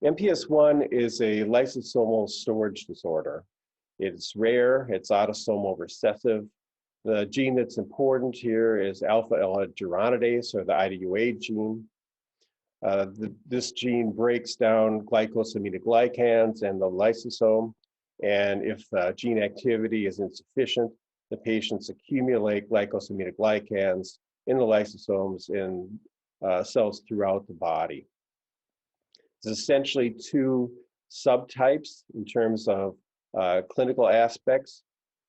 MPS I is a lysosomal storage disorder. It's rare, it's autosomal recessive. The gene that's important here is alpha-L-iduronidase, or the IDUA gene. This gene breaks down glycosaminoglycans and the lysosome, and if gene activity is insufficient, the patients accumulate glycosaminoglycans in the lysosomes in cells throughout the body. There's essentially two subtypes in terms of clinical aspects.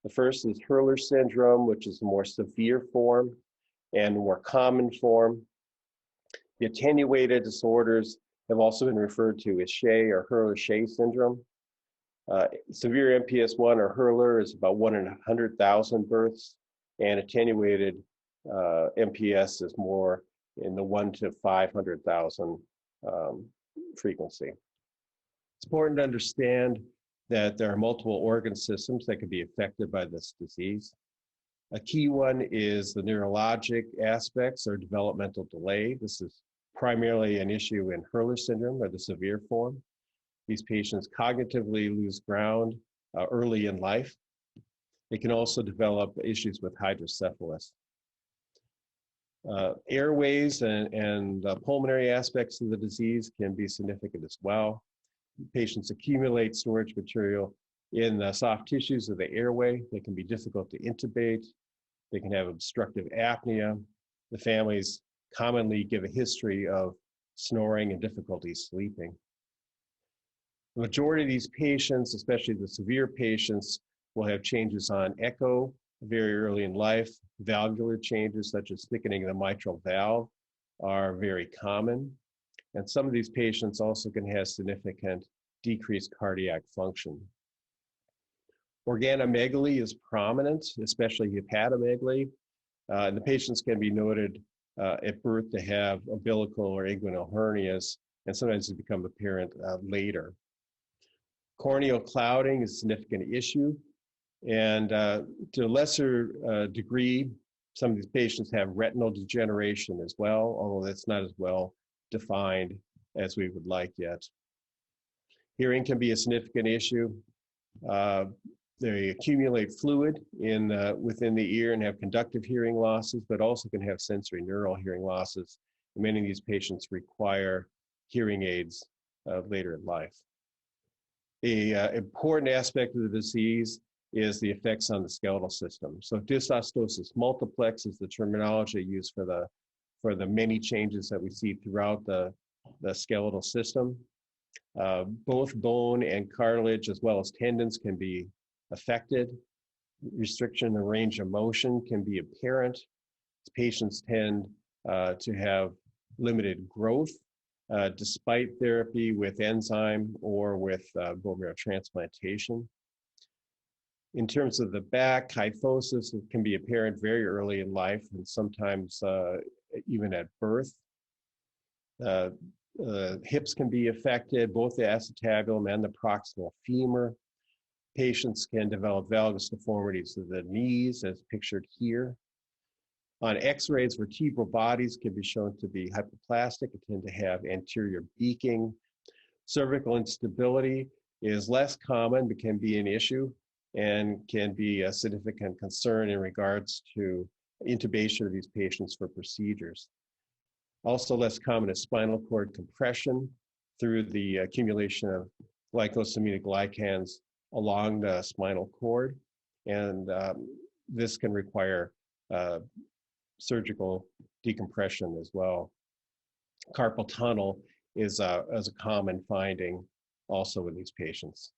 The first is Hurler syndrome, which is a more severe form and a more common form. The attenuated disorders have also been referred to as Scheie or Hurler-Scheie syndrome. Severe MPS I or Hurler is about 1 in 100,000 births, and attenuated MPS is more in the 1 to 500,000 frequency. It's important to understand that there are multiple organ systems that can be affected by this disease. A key one is the neurologic aspects or developmental delay. This is primarily an issue in Hurler syndrome, or the severe form. These patients cognitively lose ground early in life. They can also develop issues with hydrocephalus. Airways and pulmonary aspects of the disease can be significant as well. Patients accumulate storage material in the soft tissues of the airway. They can be difficult to intubate. They can have obstructive apnea. The families commonly give a history of snoring and difficulty sleeping. The majority of these patients, especially the severe patients, will have changes on echo very early in life. Valvular changes such as thickening of the mitral valve are very common. And some of these patients also can have significant decreased cardiac function. Organomegaly is prominent, especially hepatomegaly. And the patients can be noted at birth to have umbilical or inguinal hernias, and sometimes they become apparent later. Corneal clouding is a significant issue, and to a lesser degree, some of these patients have retinal degeneration as well, although that's not as well defined as we would like yet. Hearing can be a significant issue. They accumulate fluid within the ear and have conductive hearing losses, but also can have sensory neural hearing losses. Many of these patients require hearing aids later in life. An important aspect of the disease is the effects on the skeletal system. So dysostosis multiplex is the terminology used for the many changes that we see throughout the skeletal system. Both bone and cartilage, as well as tendons, can be affected. Restriction in the range of motion can be apparent. Patients tend to have limited growth despite therapy with enzyme or with bone marrow transplantation. In terms of the back, kyphosis can be apparent very early in life and sometimes even at birth. Hips can be affected, both the acetabulum and the proximal femur. Patients can develop valgus deformities of the knees, as pictured here. On x-rays, vertebral bodies can be shown to be hypoplastic and tend to have anterior beaking. Cervical instability is less common, but can be an issue and can be a significant concern in regards to intubation of these patients for procedures. Also less common is spinal cord compression through the accumulation of glycosaminoglycans along the spinal cord, and this can require surgical decompression as well. Carpal tunnel is a common finding also with these patients.